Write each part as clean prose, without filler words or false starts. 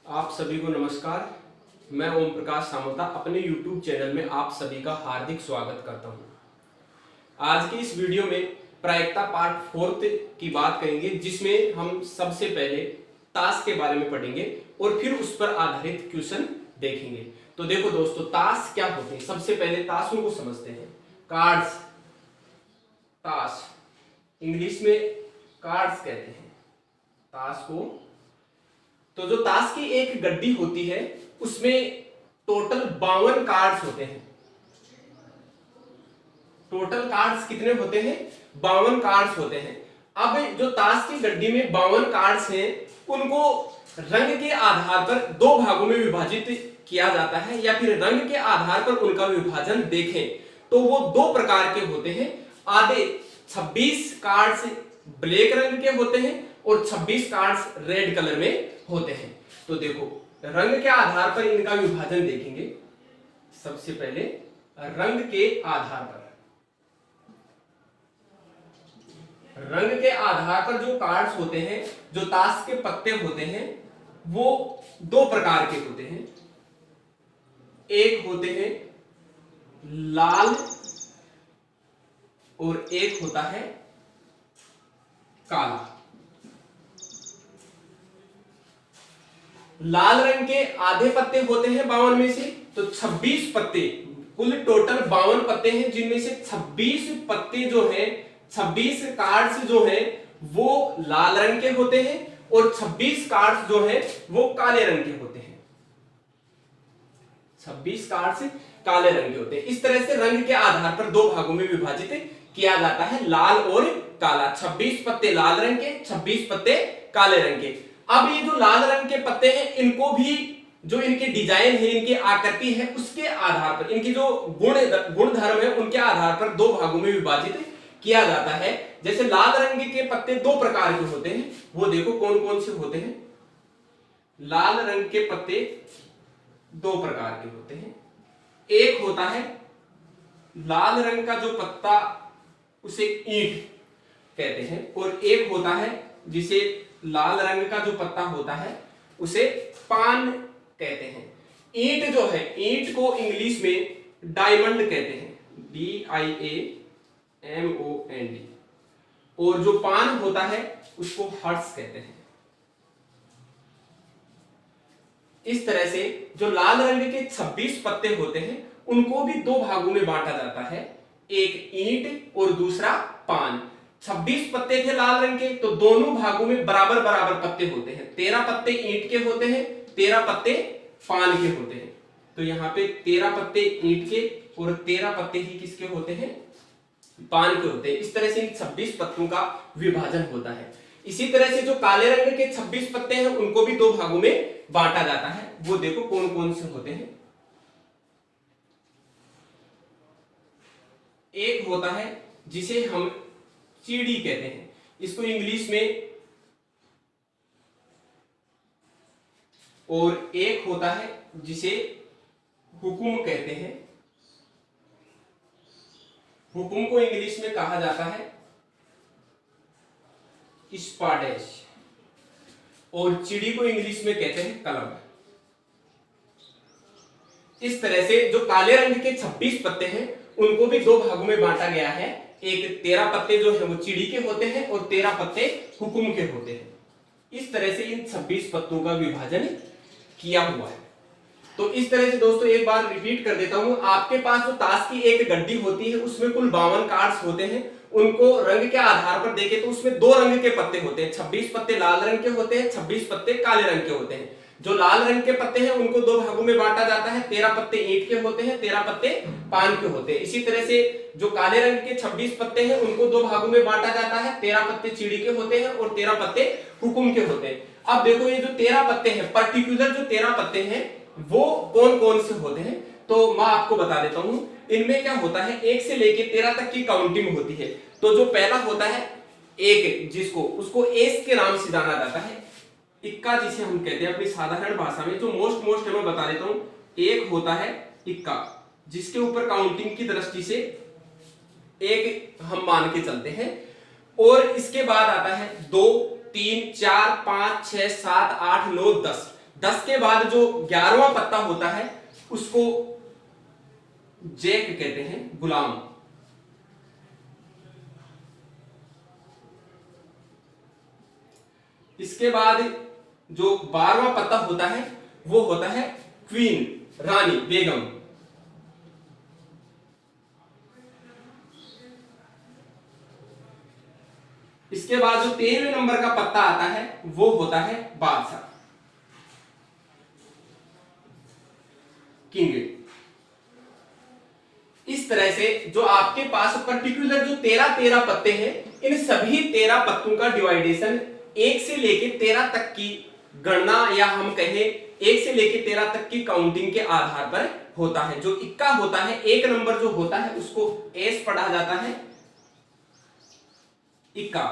आप सभी को नमस्कार। मैं ओम प्रकाश सामोता अपने YouTube चैनल में आप सभी का हार्दिक स्वागत करता हूं। आज की इस वीडियो में प्रायिकता पार्ट 4 की बात करेंगे, जिसमें हम सबसे पहले ताश के बारे में पढ़ेंगे और फिर उस पर आधारित क्वेश्चन देखेंगे। तो देखो दोस्तों, ताश क्या होते हैं, सबसे पहले ताशों को समझते हैं। कार्ड्स, ताश इंग्लिश में कार्ड्स कहते हैं ताश को। तो जो ताश की एक गड्डी होती है उसमें टोटल 52 कार्ड्स होते हैं। टोटल कार्ड्स कितने होते हैं? 52 कार्ड्स होते हैं। अब जो ताश की गड्डी में 52 कार्ड्स हैं, उनको रंग के आधार पर दो भागों में विभाजित किया जाता है, या फिर रंग के आधार पर उनका विभाजन देखें तो वो दो प्रकार के होते हैं। आधे 26 कार्ड्स ब्लैक रंग के होते हैं और 26 कार्ड्स रेड कलर में होते हैं। तो देखो, रंग के आधार पर इनका विभाजन देखेंगे। सबसे पहले रंग के आधार पर, रंग के आधार पर जो कार्ड्स होते हैं, जो ताश के पत्ते होते हैं, वो दो प्रकार के होते हैं। एक होते हैं लाल और एक होता है काला। लाल रंग के आधे पत्ते होते हैं 52 में से, तो 26 पत्ते, कुल टोटल 52 पत्ते हैं, जिनमें से 26 पत्ते जो हैं, 26 कार्ड्स जो हैं वो लाल रंग के होते हैं और 26 कार्ड्स जो हैं वो काले रंग के होते हैं। 26 कार्ड्स काले रंग के होते हैं। इस तरह से रंग के आधार पर दो भागों में विभाजित किया जाता है, लाल और काला। 26 पत्ते लाल रंग के, 26 पत्ते काले रंग के। अब ये जो लाल रंग के पत्ते हैं, इनको भी जो इनके डिजाइन है, इनकी आकृति है, उसके आधार पर, इनकी जो गुण धर्म है, उनके आधार पर दो भागों में विभाजित किया जाता है। जैसे लाल रंग के पत्ते दो प्रकार के होते हैं, वो देखो कौन कौन से होते हैं। लाल रंग के पत्ते दो प्रकार के होते हैं। एक होता है लाल रंग का जो पत्ता, उसे ईंट कहते हैं, और एक होता है जिसे लाल रंग का जो पत्ता होता है उसे पान कहते हैं। ईंट जो है, ईंट को इंग्लिश में डायमंड कहते हैं, DIAMOND, और जो पान होता है उसको हर्ट्स कहते हैं। इस तरह से जो लाल रंग के 26 पत्ते होते हैं, उनको भी दो भागों में बांटा जाता है, एक ईंट और दूसरा पान। 26 पत्ते थे लाल रंग के, तो दोनों भागों में बराबर बराबर पत्ते होते हैं। 13 पत्ते ईंट के होते हैं, 13 पत्ते पान के होते हैं। तो यहाँ पे 13 पत्ते ईंट के और 13 पत्ते ही किसके होते हैं? पान के होते हैं। इस तरह से इन 26 पत्तों का विभाजन होता है। इसी तरह से जो काले रंग के 26 पत्ते हैं, उनको भी दो भागों में बांटा जाता है। वो देखो कौन कौन से होते हैं। एक होता है जिसे हम चिड़ी कहते हैं, इसको इंग्लिश में, और एक होता है जिसे हुकुम कहते हैं। हुकुम को इंग्लिश में कहा जाता है स्पाडेश, और चिड़ी को इंग्लिश में कहते हैं कलम। इस तरह से जो काले रंग के 26 पत्ते हैं, उनको भी दो भागों में बांटा गया है। एक 13 पत्ते जो है वो चिड़ी के होते हैं और 13 पत्ते हुकुम के होते हैं। इस तरह से इन 26 पत्तों का विभाजन किया हुआ है। तो इस तरह से दोस्तों, एक बार रिपीट कर देता हूं, आपके पास जो ताश की एक गड्डी होती है, उसमें कुल 52 कार्ड्स होते हैं। उनको रंग के आधार पर देखें तो उसमें दो रंग के पत्ते होते हैं। 26 पत्ते लाल रंग के होते हैं, 26 पत्ते काले रंग के होते हैं। जो लाल रंग के पत्ते हैं उनको दो भागों में बांटा जाता है, 13 पत्ते ईंट के होते हैं, 13 पत्ते पान के होते हैं। इसी तरह से जो काले रंग के 26 पत्ते हैं, उनको दो भागों में बांटा जाता है, 13 पत्ते चिड़ी के होते हैं और 13 पत्ते हुकुम के होते हैं। अब देखो, ये जो 13 पत्ते हैं, पर्टिकुलर जो 13 पत्ते हैं, वो कौन कौन से होते हैं, तो मैं आपको बता देता हूं। इनमें क्या होता है, 1 से लेके 13 तक की काउंटिंग होती है। तो जो पहला होता है एक, जिसको उसको एस के नाम से जाना जाता है, इक्का जिसे हम कहते हैं अपनी साधारण भाषा में। जो मोस्ट मैं बता देता हूं, एक होता है इक्का, जिसके ऊपर काउंटिंग की दृष्टि से एक हम मान के चलते हैं। और इसके बाद आता है 2, 3, 4, 5, 6, 7, 8, 9, 10। 10 के बाद जो 11वां पत्ता होता है उसको जैक कहते हैं, गुलाम। इसके बाद जो 12वां पत्ता होता है वो होता है क्वीन, रानी, बेगम। इसके बाद जो 13वें नंबर का पत्ता आता है वो होता है बादशाह, किंग। इस तरह से जो आपके पास पर्टिकुलर जो 13 पत्ते हैं, इन सभी 13 पत्तों का डिवाइडेशन 1 से लेके 13 तक की गणना, या हम कहें 1 से लेके 13 तक की काउंटिंग के आधार पर होता है। जो इक्का होता है, एक नंबर जो होता है उसको एस पढ़ा जाता है, इक्का।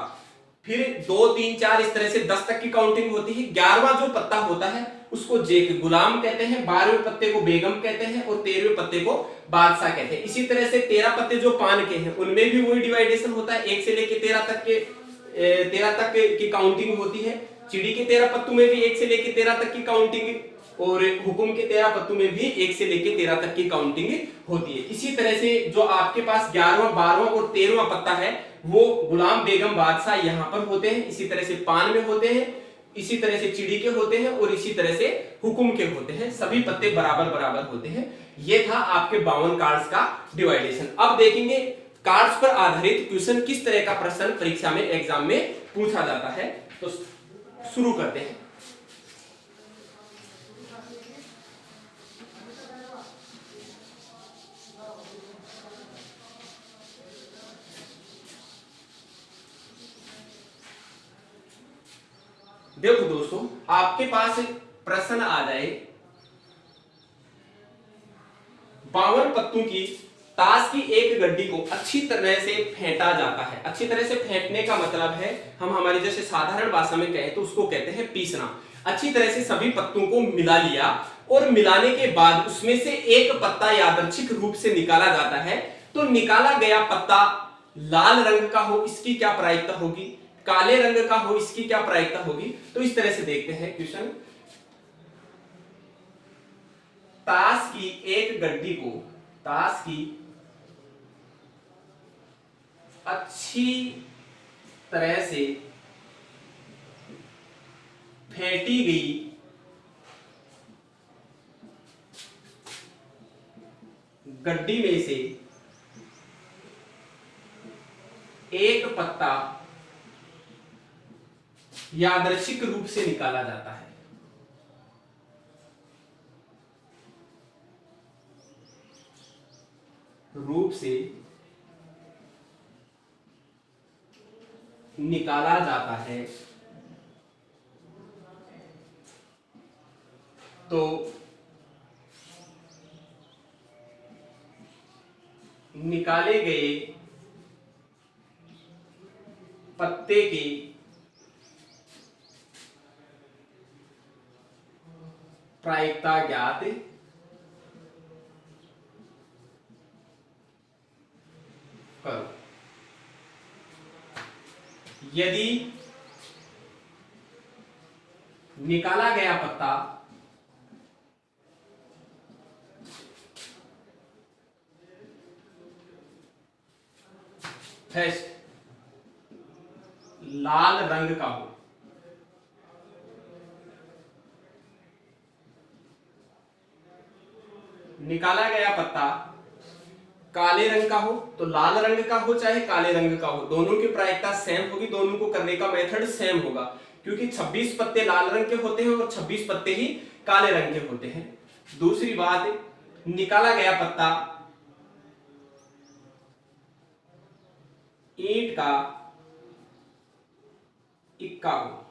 फिर 2 3 4 इस तरह से 10 तक की काउंटिंग होती है। 11वां जो पत्ता होता है उसको जेक, गुलाम कहते हैं। 12वें पत्ते को बेगम कहते हैं और 13वें पत्ते को बादशाह कहते हैं। इसी तरह से 13 पत्ते जो पान के हैं उनमें भी वही डिवाइडेशन होता है, 1 से लेके 13 तक की काउंटिंग होती है। चिड़ी के 13 पत्तों में भी 1 से लेके 13 तक की काउंटिंग, और हुकुम के 13 पत्तों में भी 1 से लेके 13 तक की काउंटिंग होती है। इसी तरह से जो आपके पास 11वां 12वां और 13वां पत्ता है वो गुलाम, बेगम, बादशाह यहां पर होते हैं। इसी तरह से पान में होते हैं, इसी तरह से चिड़ी के होते हैं और इसी तरह से हुकुम के होते हैं। सभी पत्ते बराबर बराबर होते हैं। ये था आपके 52 कार्ड्स का डिवाइडेशन। अब देखेंगे कार्ड्स पर आधारित क्वेश्चन किस तरह का प्रश्न परीक्षा में, एग्जाम में पूछा जाता है। तो शुरू करते हैं। देखो दोस्तों, आपके पास प्रश्न आ जाए 52 पत्तों की ताश की एक गड्डी को अच्छी तरह से फेंटा जाता है। अच्छी तरह से फेंटने का मतलब है, हम हमारी जैसे साधारण भाषा में कहें तो उसको कहते हैं पीसना। अच्छी तरह से सभी पत्तों को मिला लिया और मिलाने के बाद उसमें से एक पत्ता यादृच्छिक रूप से निकाला जाता है। तो निकाला गया पत्ता लाल रंग का हो, इसकी क्या प्रायिकता होगी? काले रंग का हो, इसकी क्या प्रायिकता होगी? तो इस तरह से देखते हैं क्वेश्चन। ताश की एक गड्डी को, ताश की अच्छी तरह से फेंटी गई गड्डी में से एक पत्ता यादृच्छिक रूप से निकाला जाता है। रूप से निकाला जाता है तो निकाले गए पत्ते के प्रायिकता ज्ञात करो। यदि निकाला गया पत्ता फर्स्ट लाल रंग का हो, निकाला गया पत्ता काले रंग का हो, तो लाल रंग का हो चाहे काले रंग का हो, दोनों की प्रायिकता सेम होगी, दोनों को करने का मेथड सेम होगा। क्योंकि 26 पत्ते लाल रंग के होते हैं और 26 पत्ते ही काले रंग के होते हैं। दूसरी बात, निकाला गया पत्ता ईंट का इक्का हो।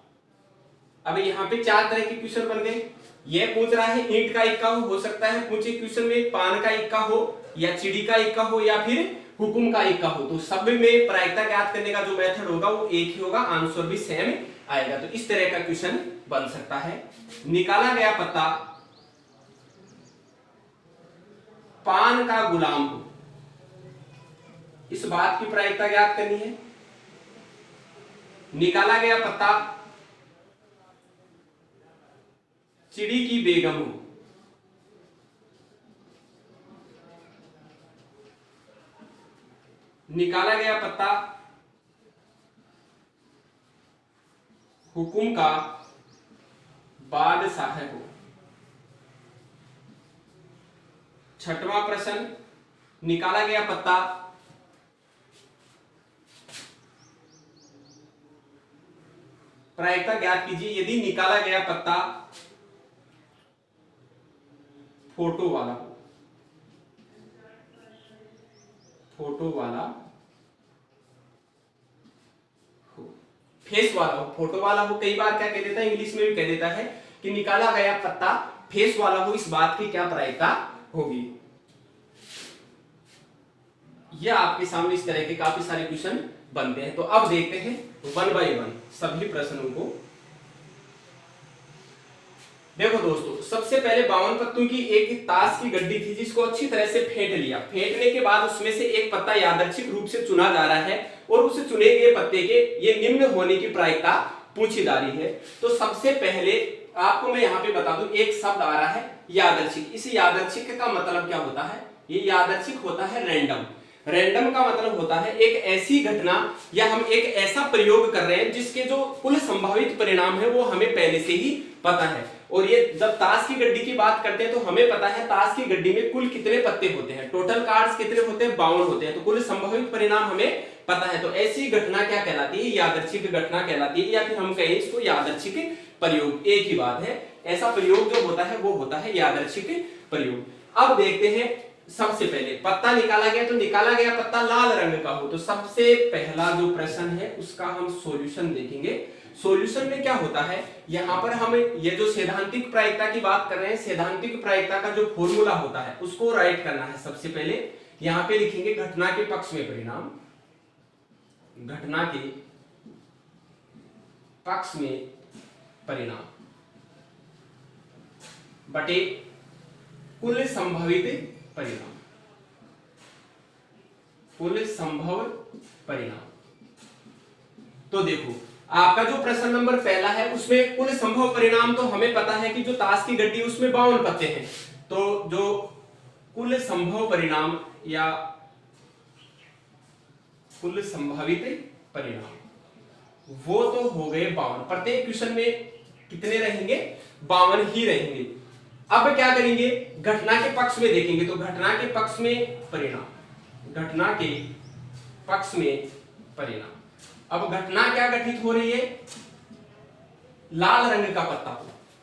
अब यहाँ पे 4 तरह के क्वेश्चन बन गए। ये पूछ रहा है ईंट का इक्का हो सकता है पूछे क्वेश्चन में पान का इक्का हो, या चिड़ी का इक्का हो, या फिर हुकुम का इक्का हो। तो सब में प्रायिकता ज्ञात करने का जो मेथड होगा वो एक ही होगा, आंसर भी सेम आएगा। तो इस तरह का क्वेश्चन बन सकता है। निकाला गया पत्ता पान का गुलाम हो, इस बात की प्रायिकता ज्ञात करनी है। निकाला गया पत्ता चिड़ी की बेगम हो। निकाला गया पत्ता हुकुम का बादशाह हो। छठवां प्रश्न, निकाला गया पत्ता प्रायिकता ज्ञात कीजिए यदि निकाला गया पत्ता फोटो वाला हो। फोटो वाला हो, फेस वाला हो। फोटो वाला हो कई बार क्या कह देता है, इंग्लिश में भी कह देता है कि निकाला गया पत्ता फेस वाला हो, इस बात की क्या प्रायिकता होगी। यह आपके सामने इस तरह के काफी सारे क्वेश्चन बनते हैं। तो अब देखते हैं वन बाय वन सभी प्रश्नों को। देखो दोस्तों, सबसे पहले 52 पत्तों की एक ताश की गड्डी थी जिसको अच्छी तरह से फेंट लिया। फेंटने के बाद उसमें से एक पत्ता यादृच्छिक रूप से चुना जा रहा है और उस चुने गए पत्ते के ये निम्न होने की प्रायिकता पूछी जा रही है। तो सबसे पहले आपको मैं यहाँ पे बता दूं, एक शब्द आ रहा है यादृच्छिक। इस यादृच्छिक का मतलब क्या होता है? ये यादृच्छिक होता है रैंडम। रैंडम का मतलब होता है एक ऐसी घटना या हम एक ऐसा प्रयोग कर रहे हैं जिसके जो कुल संभावित परिणाम है वो हमें पहले से ही पता है। और ये जब ताश की गड्डी की बात करते हैं तो हमें पता है ताश की गड्डी में कुल कितने पत्ते होते हैं, टोटल कार्ड्स कितने होते हैं, 52 होते हैं। तो कुल संभावित परिणाम हमें पता है। तो ऐसी घटना क्या कहलाती है? यादृच्छिक घटना कहलाती है, या फिर हम कहें इसको यादृच्छिक प्रयोग। एक ही बात है, ऐसा प्रयोग जो होता है वो होता है यादृच्छिक प्रयोग। अब देखते हैं, सबसे पहले पत्ता निकाला गया, तो निकाला गया पत्ता लाल रंग का हो। तो सबसे पहला जो प्रश्न है उसका हम सॉल्यूशन देखेंगे। सॉल्यूशन में क्या होता है, यहां पर हम ये जो सैद्धांतिक प्रायिकता की बात कर रहे हैं, सैद्धांतिक प्रायिकता का जो फॉर्मूला होता है उसको राइट करना है। सबसे पहले यहां पे लिखेंगे घटना के पक्ष में परिणाम, घटना के पक्ष में परिणाम बटे कुल संभावित परिणाम, कुल संभव परिणाम। तो देखो, आपका जो प्रश्न नंबर पहला है उसमें कुल संभव परिणाम तो हमें पता है कि जो ताश की गड्डी उसमें 52 पत्ते हैं। तो जो कुल संभव परिणाम या कुल संभावित परिणाम वो तो हो गए 52। प्रत्येक क्वेश्चन में कितने रहेंगे? 52 ही रहेंगे। अब क्या करेंगे, घटना के पक्ष में देखेंगे। तो घटना के पक्ष में परिणाम, घटना के पक्ष में परिणाम। अब घटना क्या घटित हो रही है? लाल रंग का पत्ता।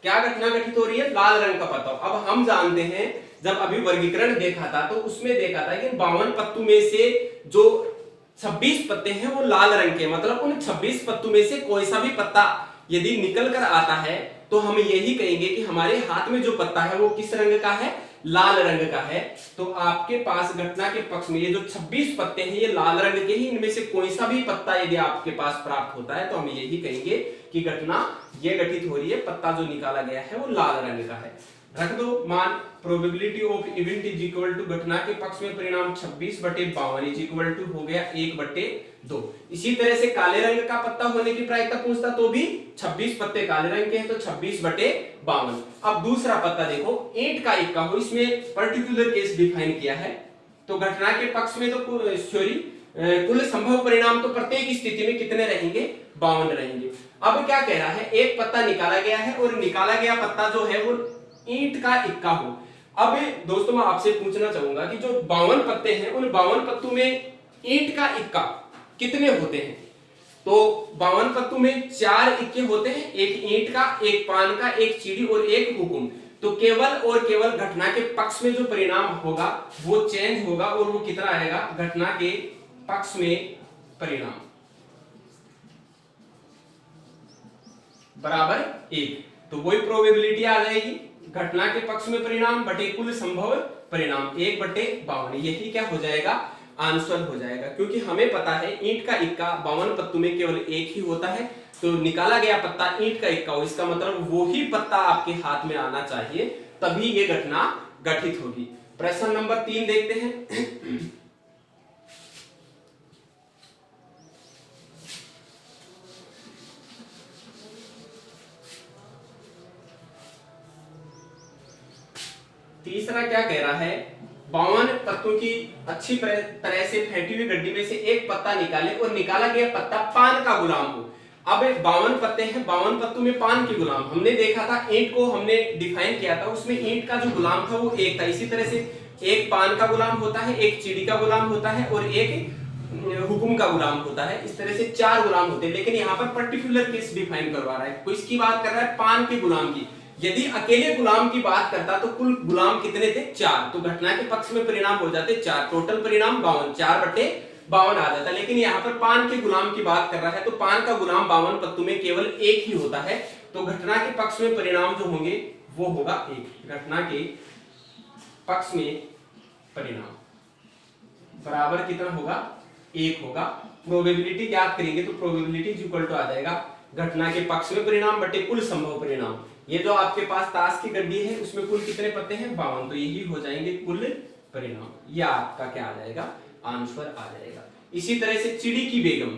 क्या घटना घटित हो रही है? लाल रंग का पत्ता। अब हम जानते हैं जब अभी वर्गीकरण देखा था तो उसमें देखा था कि 52 पत्तों में से जो 26 पत्ते हैं वो लाल रंग के, मतलब उन 26 पत्तों में से कोई सा भी पत्ता यदि निकल कर आता है तो हम यही कहेंगे कि हमारे हाथ में जो पत्ता है वो किस रंग का है? लाल रंग का है। तो आपके पास घटना के पक्ष में ये जो 26 पत्ते हैं ये लाल रंग के ही, इनमें से कोई सा भी पत्ता यदि आपके पास प्राप्त होता है तो हम यही कहेंगे कि घटना ये घटित हो रही है, पत्ता जो निकाला गया है वो लाल रंग का है। रख दो मान, probability of event is equal to घटना के पक्ष में परिणाम 26/52 इज इक्वल टू हो गया 1/2। इसी तरह से काले रंग का पत्ता होने की प्रायिकता पूछता तो भी 26 पत्ते काले रंग के हैं तो 26/52। अब दूसरा पत्ता देखो, ईंट का इक्का हो, इसमें पर्टिकुलर केस डिफाइन किया है। तो घटना के पक्ष में तो कुल संभव परिणाम तो प्रत्येक स्थिति में कितने रहेंगे? 52 रहेंगे। अब क्या कह रहा है, एक पत्ता निकाला गया है और निकाला गया पत्ता जो है वो ईंट का इक्का हो। अब दोस्तों मैं आपसे पूछना चाहूंगा कि जो 52 पत्ते हैं उन 52 पत्तों में ईंट का इक्का कितने होते हैं? तो 52 पत्तों में 4 इक्के होते हैं, एक ईंट का, एक पान का, एक चीड़ी और एक हुकुम। तो केवल और केवल घटना के पक्ष में जो परिणाम होगा वो चेंज होगा और वो कितना आएगा? घटना के पक्ष में परिणाम बराबर 1। तो वही प्रोबेबिलिटी आ जाएगी, घटना के पक्ष में परिणाम बटे कुल संभव परिणाम 1/52। यही क्या हो जाएगा? आंसर हो जाएगा। क्योंकि हमें पता है ईंट का इक्का 52 पत्तों में केवल एक ही होता है। तो निकाला गया पत्ता ईंट का इक्का हो, इसका मतलब वो ही पत्ता आपके हाथ में आना चाहिए, तभी ये घटना घटित होगी। प्रश्न नंबर 3 देखते हैं। तीसरा क्या कह रहा है, 52 पत्तों की अच्छी तरह से फेंटी हुई गड्डी में से एक पत्ता निकाले और निकाला गया पत्ता पान का गुलाम हो। अब 52 पत्ते हैं, 52 पत्तों में पान के गुलाम। हमने देखा था ईंट को हमने डिफाइन किया था, उसमें ईंट का जो गुलाम था वो एक था। इसी तरह से एक पान का गुलाम होता है, एक चिड़ी का गुलाम होता है और एक हुकुम का गुलाम होता है। इस तरह से 4 गुलाम होते हैं। लेकिन यहाँ पर पर्टिकुलर केस डिफाइन करवा रहा है, कोई इसकी बात कर रहा है पान के गुलाम की। यदि अकेले गुलाम की बात करता तो कुल गुलाम कितने थे, 4। तो घटना के पक्ष में परिणाम हो जाते 4, टोटल परिणाम 52, 4/52 आ जाता। लेकिन यहाँ पर पान के गुलाम की बात कर रहा है, तो पान का गुलाम 52 पत्तों में केवल एक ही होता है। तो घटना के पक्ष में परिणाम जो होंगे वो होगा 1। घटना के पक्ष में परिणाम बराबर कितना होगा, 1 होगा। प्रोबेबिलिटी ज्ञात करेंगे तो प्रोबेबिलिटी इक्वल टू आ जाएगा घटना के पक्ष में परिणाम बटे कुल संभव परिणाम। ये जो आपके पास ताश की गड्डी है उसमें कुल कितने पत्ते हैं, 52, तो यही हो जाएंगे कुल परिणाम। यह आपका क्या आ जाएगा, आंसर आ जाएगा। इसी तरह से चिड़ी की बेगम,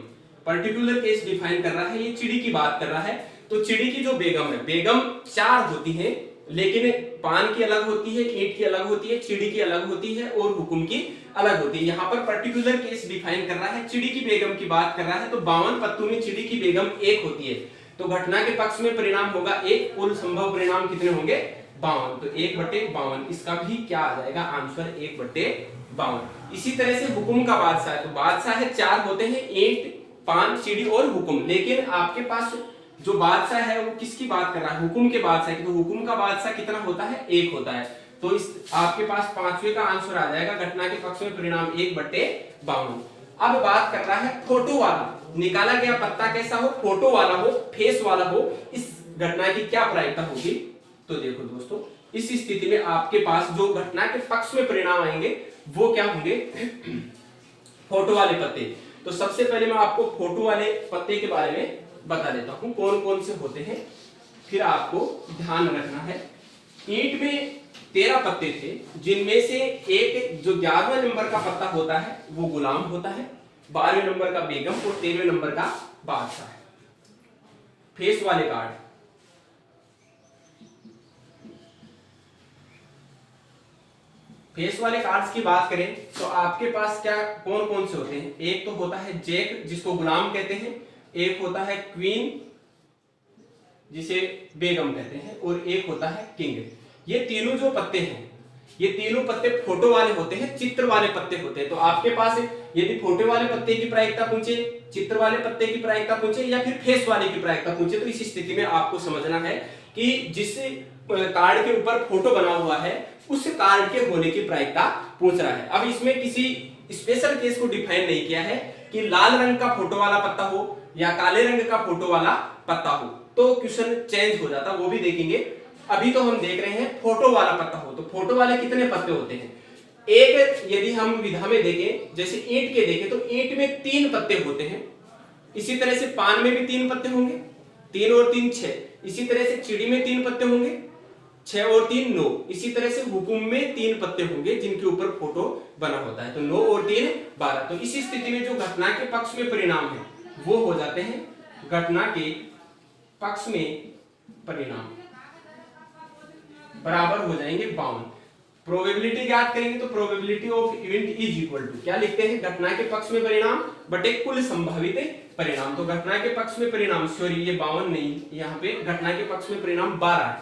पर्टिकुलर केस डिफाइन कर रहा है, ये चिड़ी की बात कर रहा है। तो चिड़ी की जो बेगम है, बेगम 4 होती है, लेकिन पान की अलग होती है, ईंट की अलग होती है, चिड़ी की अलग होती है और हुकुम की अलग होती है। यहाँ पर पर्टिकुलर केस डिफाइन कर रहा है, चिड़ी की बेगम की बात कर रहा है। तो 52 पत्तों में चिड़ी की बेगम 1 होती है, तो घटना के पक्ष में परिणाम होगा 1, कुल संभव परिणाम कितने होंगे, 52, तो 1/52। इसका भी क्या आ जाएगा आंसर, 1/52। इसी तरह से हुकुम का बादशाह है, तो बादशाह है 4 होते हैं, ईंट, पान, चिड़ी और हुकुम। लेकिन आपके पास जो बादशाह है वो किसकी बात कर रहा है, हुकुम के बादशाह की। तो हुकुम का बादशाह कितना होता है, 1 होता है। तो इस आपके पास 5वें का आंसर आ जाएगा घटना के पक्ष में परिणाम 1/52। अब बात कर रहा है फोटो वाला, निकाला गया पत्ता कैसा हो, फोटो वाला हो, फेस वाला हो, इस घटना की क्या प्रायिकता होगी। तो देखो दोस्तों, इस स्थिति में आपके पास जो घटना के पक्ष में परिणाम आएंगे वो क्या होंगे, फोटो वाले पत्ते। तो सबसे पहले मैं आपको फोटो वाले पत्ते के बारे में बता देता हूं कौन कौन से होते हैं, फिर आपको ध्यान रखना है। ईंट में 13 पत्ते थे, जिनमें से एक जो 11वें नंबर का पत्ता होता है वो गुलाम होता है, 12वें नंबर का बेगम और 13वें नंबर का बादशाह है। फेस वाले कार्ड, फेस वाले कार्ड्स की बात करें तो आपके पास क्या कौन कौन से होते हैं, एक तो होता है जैक जिसको गुलाम कहते हैं, एक होता है क्वीन जिसे बेगम कहते हैं, और एक होता है किंग। ये तीनों जो पत्ते हैं, ये तीनों पत्ते फोटो वाले होते हैं, चित्र वाले पत्ते होते हैं। तो आपके पास यदि फोटो वाले पत्ते की प्रायिकता पूछे, चित्र वाले पत्ते की प्रायिकता पूछे या फिर फेस वाले की प्रायिकता पूछे, तो इस स्थिति में आपको समझना है कि जिस कार्ड के ऊपर फोटो बना हुआ है उस कार्ड के होने की प्रायिकता पूछ रहा है। अब इसमें किसी स्पेशल केस को डिफाइन नहीं किया है कि लाल रंग का फोटो वाला पत्ता हो या काले रंग का फोटो वाला पत्ता हो, तो क्वेश्चन चेंज हो जाता, वो भी देखेंगे। अभी तो हम देख रहे हैं फोटो वाला पत्ता हो, तो फोटो वाले कितने पत्ते होते हैं। एक यदि हम विधा में देखें, जैसे ईंट के देखें तो ईंट में 3 पत्ते होते हैं। इसी तरह से पान में भी 3 पत्ते होंगे, 3 और 3 6। इसी तरह से चिड़ी में 3 पत्ते होंगे, 6 और 3 9। इसी तरह से हुकुम में 3 पत्ते होंगे जिनके ऊपर फोटो बना होता है, तो 9 और 3 12। तो इसी स्थिति में जो घटना के पक्ष में परिणाम है वो हो जाते हैं घटना के पक्ष में परिणाम बराबर हो जाएंगे 52। प्रोबेबिलिटी ज्ञात करेंगे तो probability of event is equal to क्या लिखते हैं, घटना के पक्ष में परिणाम बटे कुल संभावित परिणाम। तो घटना के पक्ष में परिणाम, सॉरी ये 52 नहीं, यहाँ पे घटना के पक्ष में परिणाम 12 है,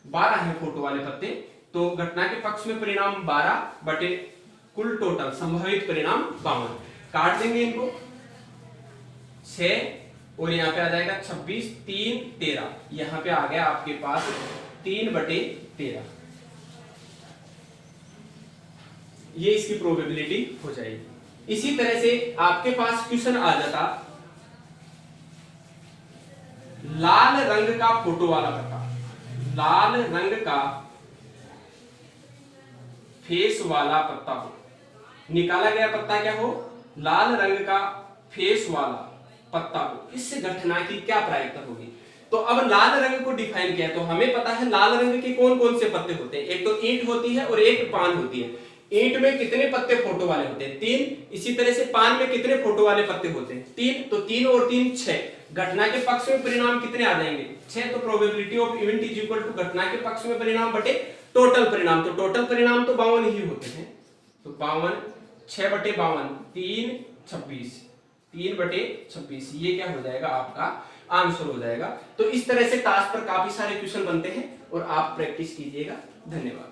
12 है फोटो वाले पत्ते। तो घटना के पक्ष में परिणाम 12 बटे कुल टोटल संभावित परिणाम 52। काट देंगे इनको, 6 और यहाँ पे आ जाएगा 26, 3 13, यहाँ पे आ गया आपके पास 3/13। ये इसकी प्रोबेबिलिटी हो जाएगी। इसी तरह से आपके पास क्वेश्चन आ जाता लाल रंग का फोटो वाला पत्ता, लाल रंग का फेस वाला पत्ता हो, निकाला गया पत्ता क्या हो, लाल रंग का फेस वाला पत्ता हो, इससे घटना की क्या प्रायिकता होगी। तो अब लाल रंग को डिफाइन किया, तो हमें पता है लाल रंग के कौन कौन से पत्ते होते हैं, एक तो ईंट होती है और एक पान होती है। ईंट में कितने पत्ते फोटो वाले होते हैं, 3। इसी तरह से पान में कितने फोटो वाले पत्ते होते हैं, 3। तो 3 और 3 6। घटना के पक्ष में परिणाम कितने आ जाएंगे, 6। तो probability of event is equal to घटना के पक्ष में परिणाम बटे टोटल परिणाम, तो टोटल परिणाम तो 52 ही होते हैं, तो 52 6/52 3 26 3/26 ये क्या हो जाएगा आपका आंसर हो जाएगा। तो इस तरह से टास्क पर काफी सारे क्वेश्चन बनते हैं और आप प्रैक्टिस कीजिएगा। धन्यवाद।